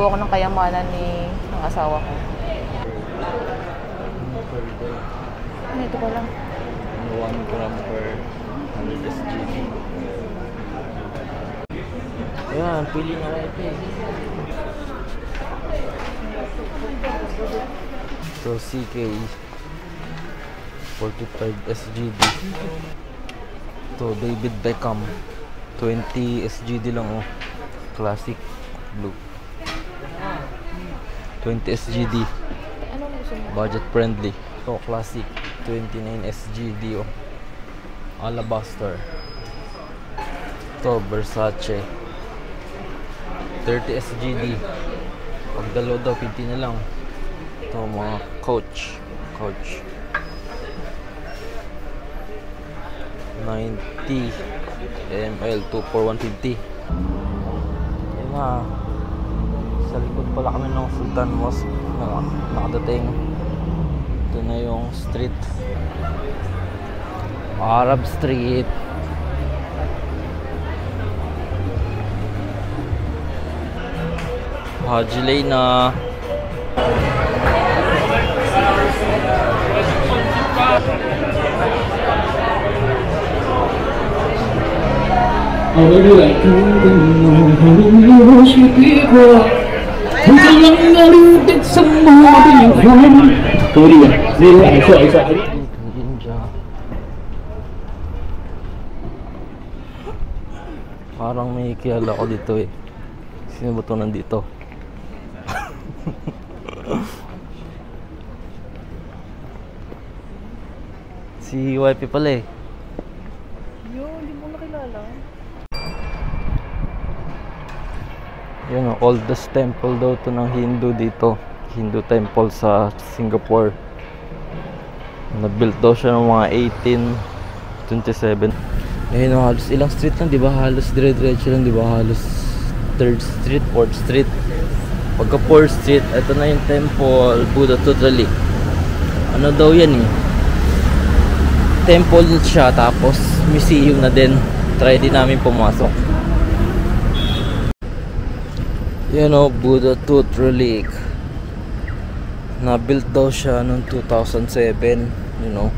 ko ng kayamanan ng asawa ko. Ano ito pa lang? 1 gram per 100 SGD. Ayan, pili na ito eh. So CK 45 SGD. To David Beckham 20 SGD lang oh. Classic blue 20 SGD. Budget friendly. So classic 29 SGD oh. Alabaster. To Versace 30 SGD. Pag dalawa daw 50 na lang. Ito mga Coach 90 ml 24150. Yan na, sa likod pala kami ng Sultan Mosque na nakadating. Ito na yung street, Arab Street. Haji Lane na. Parang may kilala ko dito eh. Sino ba ito nandito? Si YP pala eh. Yo, hindi mo nakilala. Yun o, oldest temple daw to ng Hindu dito. Hindu temple sa Singapore. Na-built daw siya ng mga 1827. Ayun o, halos ilang street lang, diba? Halos dire-diretso lang, diba? Halos 3rd Street, 4th Street. Pagka 4th Street, ito na yung temple, Buddha Totally. Ano daw yan eh? Temple siya, tapos museum na din. Try din namin pumasok. Yan o, Buddha Tooth Relic. Na-built daw siya noong 2007. You know,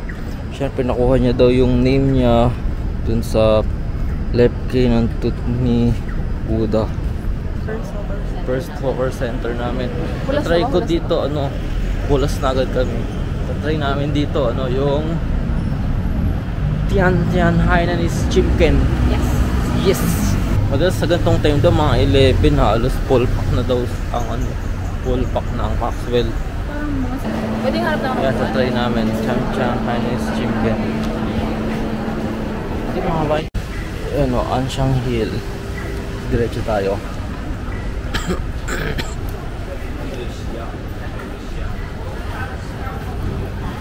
syempre nakuha niya daw yung name niya dun sa left key ng tooth ni Buddha. First Hawker Center namin. Try ko dito, ano, pulas na agad kami. Try namin dito, ano, yung Tian Hainanese Chicken. Yes. Madalas sa gantong time daw, mga 11, halos full pack na daw ang ano, full pack na ang Maxwell. Pwede nga harap na ako. Kaya sa try namin, Tian Hainanese Chicken. Hindi mga bay. Ano, Anshang Hill. Diretso tayo.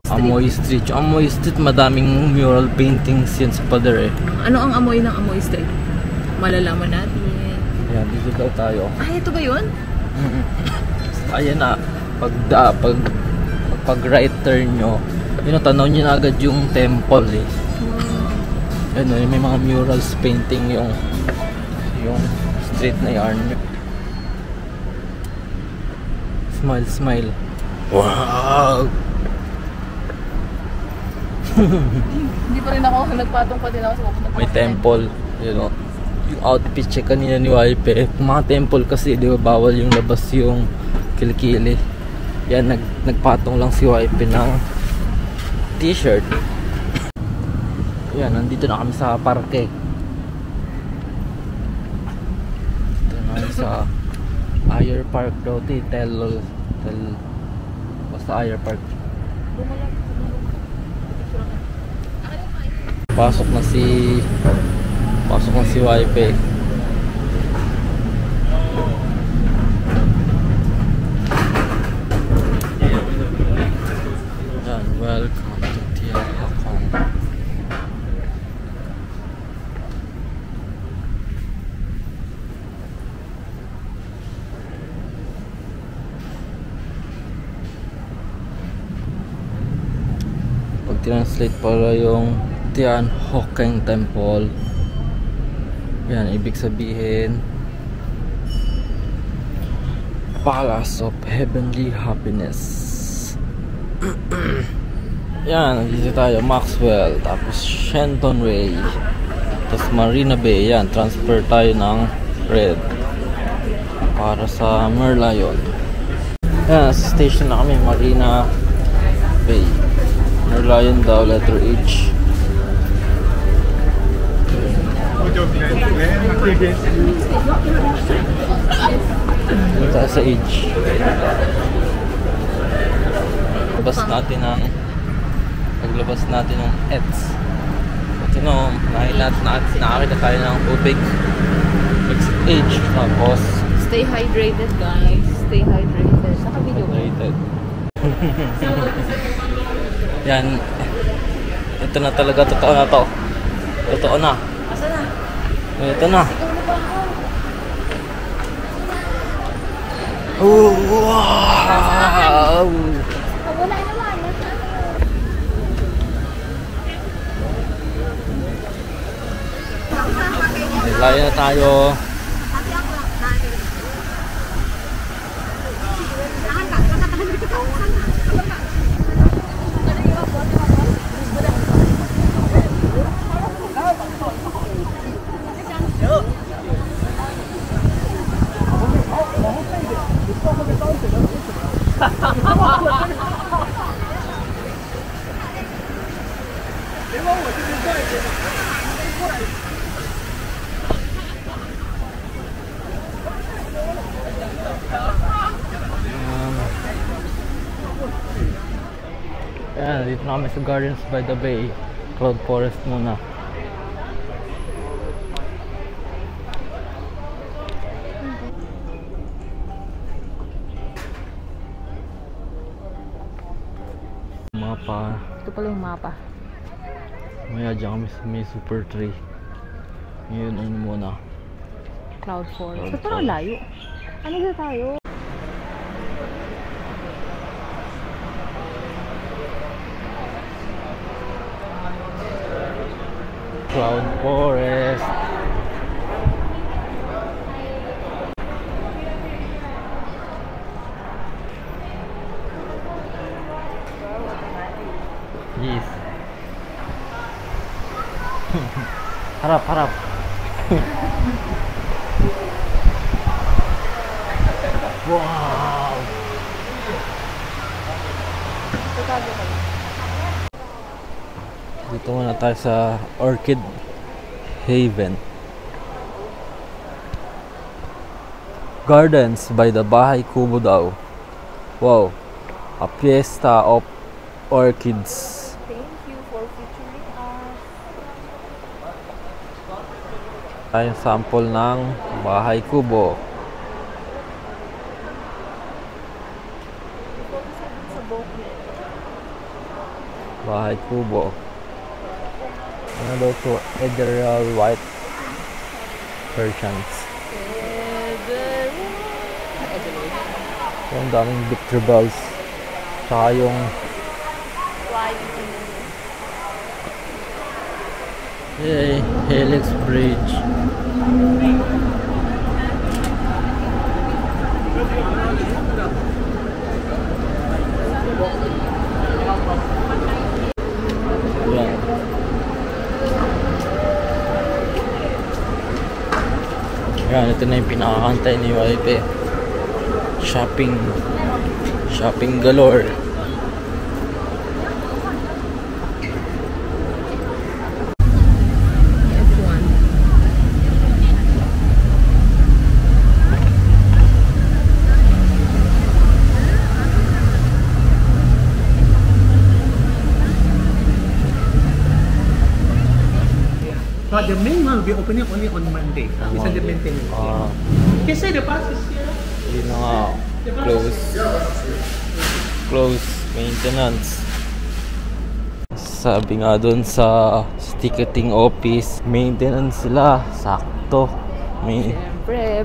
Amoy Street. Amoy Street, madaming mural paintings yan sa pader eh. Ano ang amoy ng Amoy Street? Malalaman natin. Ayan, dito daw tayo. Ay, ito ba yun? Ayan na, pag right turn nyo, yun, tanaw nyo na agad yung temple eh. Ayan, may mga murals painting yung street na yarn nyo. Smile. Wow! Hindi pa rin ako, nagpatong pa din ako sa pupunta. May temple, you know. Yung outfit check kanina ni YP. Mga temple kasi, di ba, bawal yung labas yung kilikili. Yan, nagpatong lang si YP ng t-shirt. Yan, nandito na kami sa parke. Dito na kami sa Ayer Park daw, basta Ayer Park. Pasok na si YP. Yan, welcome to Tian Hock Kong. Pag translate pala yung Tian Hock Kong Temple, yan, ibig sabihin Palace of Heavenly Happiness. Yan, nandito tayo, Maxwell, tapos Shenton Way, tapos Marina Bay. Yan, transfer tayo ng red para sa Merlion. Yan, sa station na kami, Marina Bay. Merlion daw, letter H. Dito sa H. Paglabas natin ng ETS. Ito no, nakakita tayo ng tubig. Exit H. Tapos Stay hydrated, guys. Stay hydrated. Saka video ko. hydrated. Yan. Ito na talaga, totoo na to. Totoo na. Asa na? Ito na. Ikaw na ba ako? Oh, wow! Wala naman. Layo na tayo. Ayan, dito na kami sa Gardens by the Bay. Cloud Forest muna. Mapa. Ito pala yung mapa. Maya dyan kami sa may super tree. Ngayon ano muna. Cloud Forest. Cloud Ito parang Forest. layo. Ano na tayo? Cloud Forest. Yes. Harap, harap. Wow. Dito muna tayo sa Orchid Haven Gardens by the Bahay Kubo daw. Wow. A fiesta of orchids. Thank you for featuring us. Tayong sample ng Bahay Kubo. Bahay Kubo. Ano daw to? Ethereal White Persians. Yung daming victory bells. Tsaka yung Yay, Helix Bridge. Yan. Yan, ito na yung pinakakantay ni YP. Shopping galore. But the main one will be opening only on Monday. It's under maintenance. Kasi the pass is here. Yun na nga. Close maintenance. Sabi nga dun sa ticketing office, maintenance sila. Sakto. Siyempre,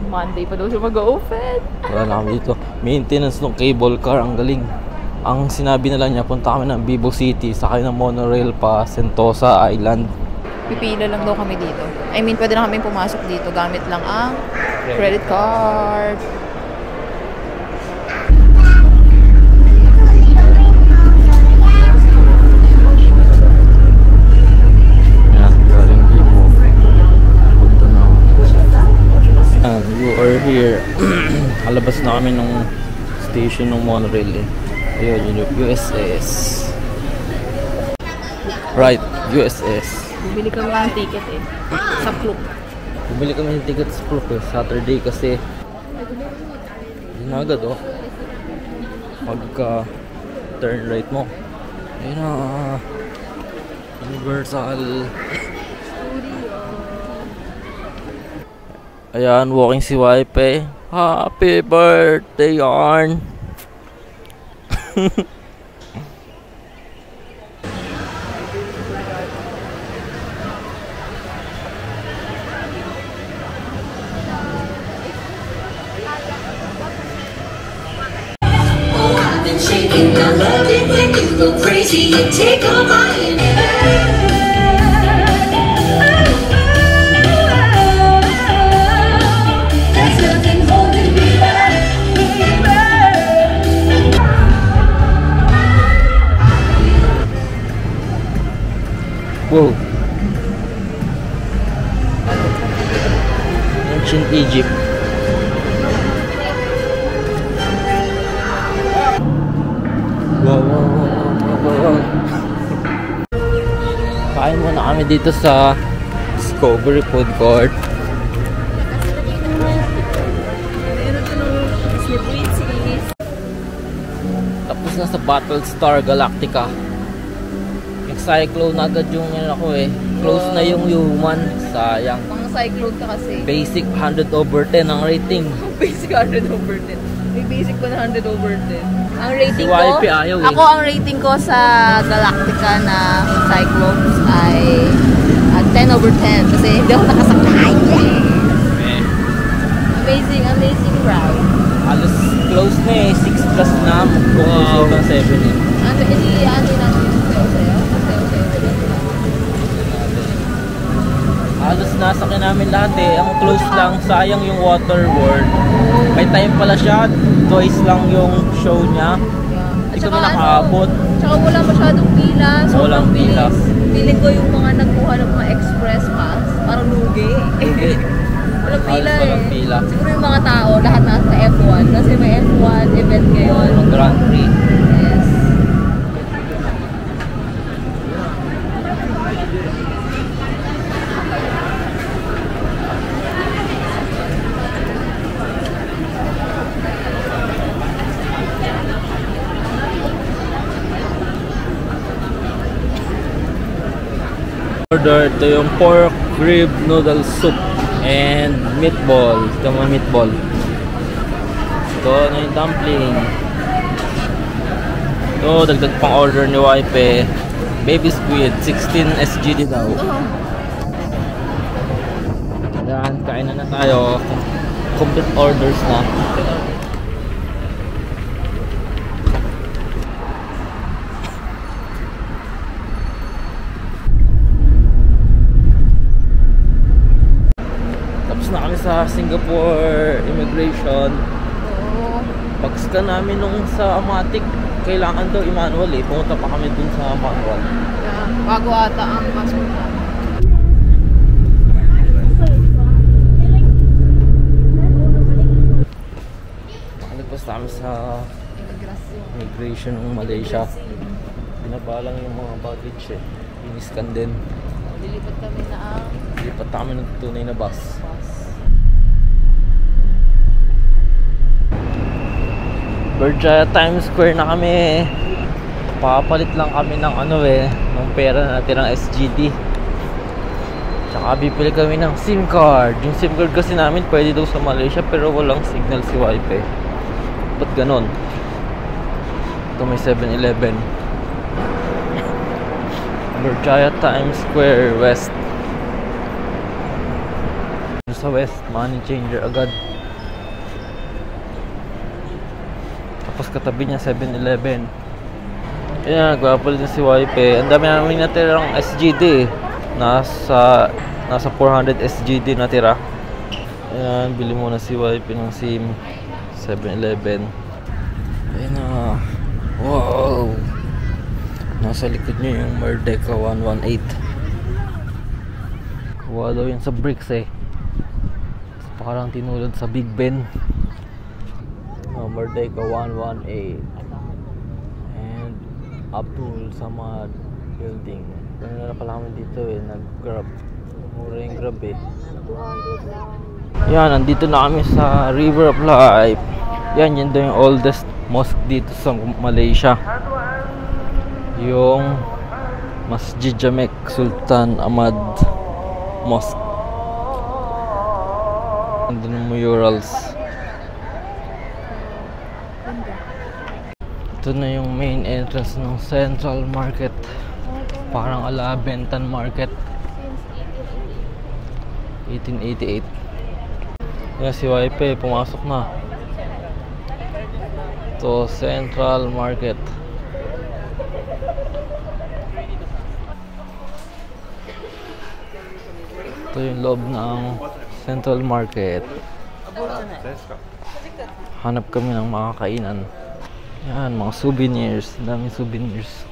Monday pa daw siya mag-open. Wala na kami dito. Maintenance ng cable car, ang galing. Ang sinabi nila niya, punta kami ng Vivo City, sakay ng monorail pa Sentosa Island. Pipila lang daw kami dito. I mean, pwede na kami pumasok dito gamit lang ang credit card. kami nung station ng monorail eh. Ayun, yung USS. Right, USS. Bumili kami ng ticket eh. Sa Klook. Bumili kami ng ticket sa Klook eh. Saturday kasi. Yun na agad oh. Pagka turn right mo. Ayun na. Universal. Ayan, walking si Wipe. Happy birthday, Yarn! Shaking, I love it when you go crazy. You take all my there's nothing holding me back. Whoa! Ancient Egypt. Wow. Kain muna kami dito sa Discovery Food Court. Tapos na sa Battlestar Galactica. Nag-cyclone agad yung ako eh. Close na yung human. Sayang. Pang cyclone ka kasi. Basic 100/10 ang rating. Basic 100/10. May basic 100/10. Ang rating Si ko, YP ayaw eh. ako ang rating ko sa Galactica na Cyclops ay 10/10 kasi hindi ako nakasakay. Amazing ride. Halos close na eh. 6 plus na. Wow. Ng 7 eh. Ano natin sayo? Halos nasakyan namin lahat eh. Ang close lang. Sayang yung Water World. May time pala siya. Twice lang yung show niya. Hindi kami nakaabot. Tsaka wala masyadong pila. Walang pila. Feeling ko yung mga nagkuha ng mga express pass, parang lugi. Walang pila Halos walang pila. Siguro yung mga tao, lahat nasa F1. Kasi may F1 event ngayon. Grand Prix. Yes. Order ito yung pork rib noodle soup and meatball. Ito mga meatball. Ito na yung dumpling. Ito dagdag pang order ni Wipe. Baby squid 16 SGD daw. Yan, kain na tayo. Complete orders na. Na kami sa Singapore Immigration. Pag-scan namin nung sa Amatic, kailangan daw i-manual eh. Pumunta pa kami dun sa manual. Yeah, bago ata ang passport na. Nagpas kami sa Immigration ng Malaysia. Binabalang yung mga baggage eh. Iniscan din. Lilipat kami na ang Lipat kami ng tunay na bus. Berjaya Times Square na kami. Papalit lang kami ng ano eh, ng pera na natirang SGD. Tsaka bibili kami ng SIM card. Yung SIM card kasi namin pwede daw sa Malaysia pero walang signal si Wifi. Ba't ganon? Ito may 7-Eleven. Berjaya Times Square West. Sa West, money changer agad. Tapos katabi niya 7-Eleven. Ayan, nagpapalit na si Wipe. Ang dami namin natirang SGD. Nasa 400 SGD natira. Ayan, bili muna si Wipe ng SIM. 7-Eleven. Ayan na. Wow! Nasa likod niya yung Merdeka 118. Kuha daw yan sa bricks eh. Parang tinulad sa Big Ben. Merdeka 118 and Abdul Samad building. Kaya na pala kami dito nag-grab. Mura yung grab Yan, nandito na kami sa River of Life. Yan daw yung oldest mosque dito sa Malaysia. Yung Masjid Jamek Sultan Ahmad Mosque. Nandun yung murals. Ito na yung main entrance ng Central Market. Parang ala Bentan Market. 1888. Yan si YP, pumasok na. Ito, Central Market. Ito yung loob ng Central Market. Hanap kami ng mga kainan. Yan, mga souvenirs. Daming souvenirs.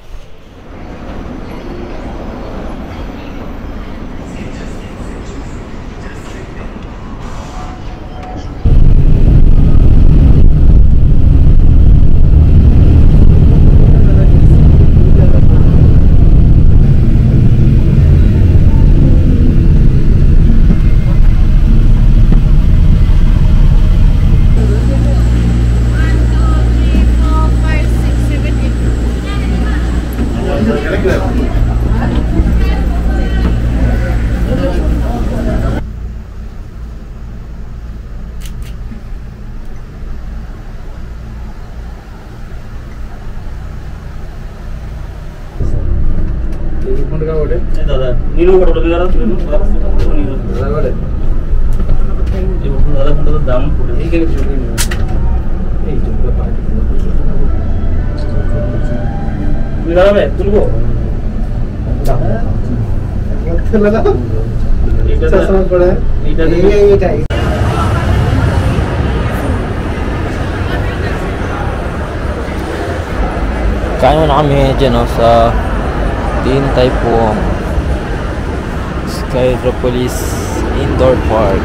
दादा नीलो फोटो दिला रहा नीलो दादा ये फोटो दाम पड़े एक एक छोटे में ए जो पार्टी दिला रहा है तुमको लगा एक समझ पड़ा है ये type Kain muna kami dyan sa Din Tai Fung Skydropolis Indoor Park.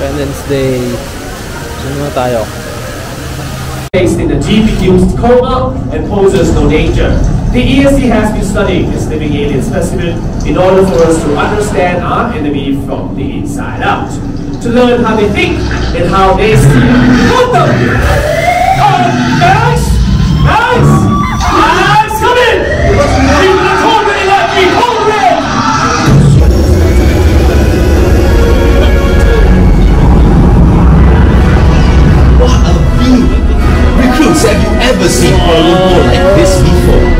Independence Day. Sino na tayo? Based in the jeep-induced coma and poses no danger. The ESC has been studying this living alien specimen in order for us to understand our enemy from the inside out. To learn how they think and how they see. What the? Guys! Guys! Guys, come in! People are talking like me! Hold it! What a view! Recruits, have you ever seen Kuala Lumpur like this before?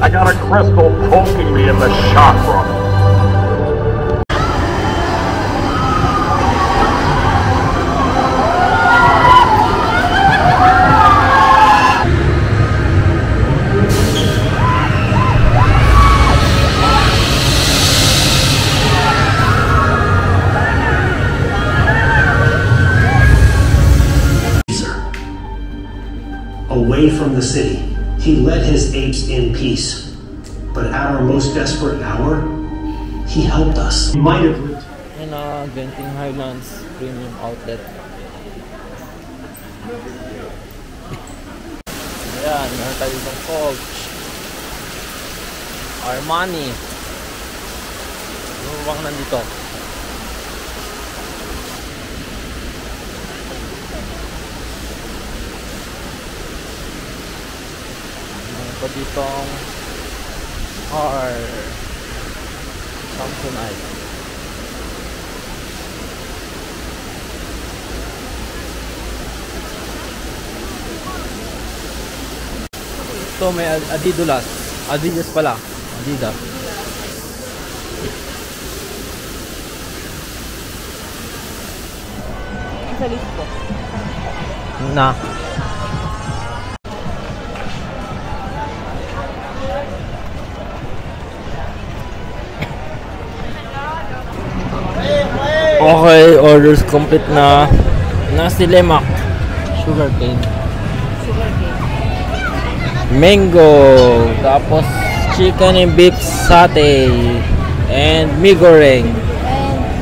I got a crystal poking me in the chakra. Away from the city, he led his apes in peace. But at our most desperate hour, he helped us. He might have lived. Yan na, Genting Highlands Premium Outlet. Ayan, meron tayo itong Coach, Armani. Ano bang nandito? Meron pa ditong Samsonite. Ito may Adidas pala. Adidas. Sa list ko. Na. Okay, orders complete na. Nasi lemak, sugarcane, mango, tapos chicken and beef satay, and mee goreng.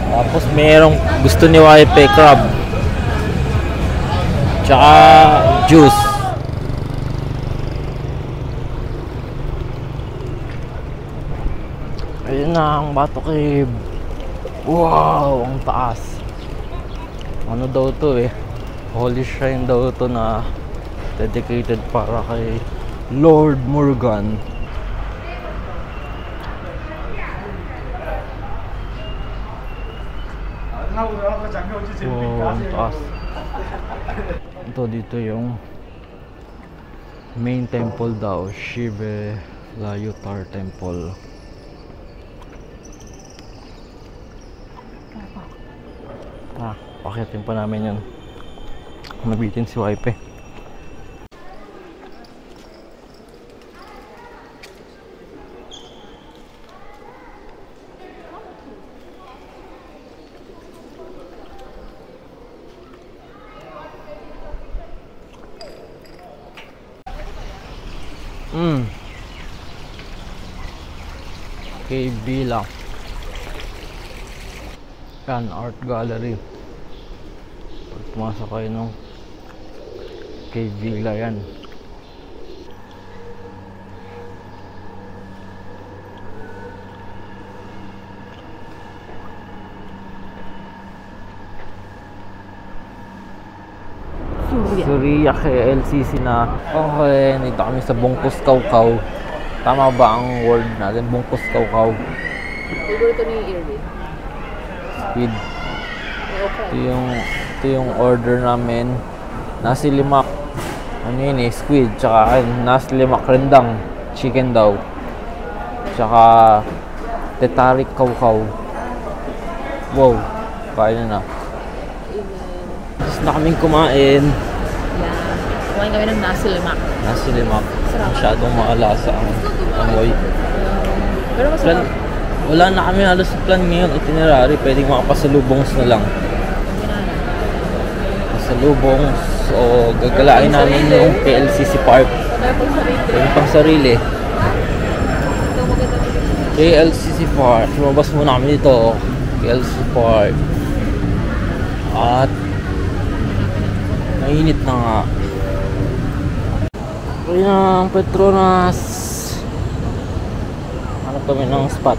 Tapos merong gusto ni Wife crab, tsaka juice. Ayun na ang Bato Cave. Wow, ang taas. Ano daw to eh, holy shrine daw to na dedicated para kay Lord Morgan. Wow, ang taas. Ito dito yung main temple daw, Shiva Layutar Temple. Pakitin pa namin yun. Nabitin si Wipe. KB lang. Yan, art gallery. Pag pumasok kayo nung KB lang yan. Surya kay LCC na. Okay, nandito kami sa Bungkus Kawkaw. Tama ba ang word natin? Bungkus Kawkaw. Favorite ni Irvin. Squid. Ito yung order namin. Nasi lemak. Ano yun eh? Squid. Tsaka nasi lemak rendang. Chicken daw. Tsaka tetarik kawkaw. Wow. Kain na. Tapos na kaming kumain. Kumain kami ng nasi lemak. Nasi lemak. Masyadong maalasa ang amoy. Pero masarap. Wala na kami halos sa plan ngayon itinerary. Pwedeng makapasalubongs na lang. Kasi pasalubong. So, gagalain namin yung KLCC Park. Yung pang sarili. KLCC Park. Lumabas muna kami dito. KLCC Park. At mainit na nga. Kaya ang Petronas. Hanap kami ng spot.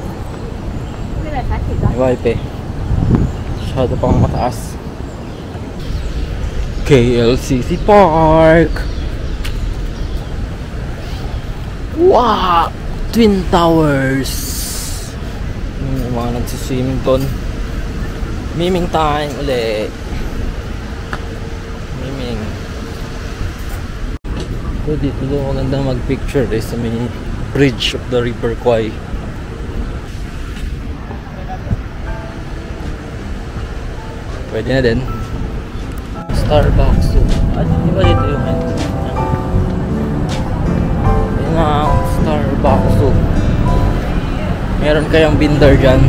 May wifi. Masyado pang mataas. KLCC Park. Wow! Twin Towers. Yung mga nagsiswimming doon. Miming time ulit. Miming. So dito doon maganda mag-picture eh, sa may bridge of the River Kwai. Pwede na din. Starbucks. At di ba dito yung yun na, Starbucks. Meron kayang binder dyan.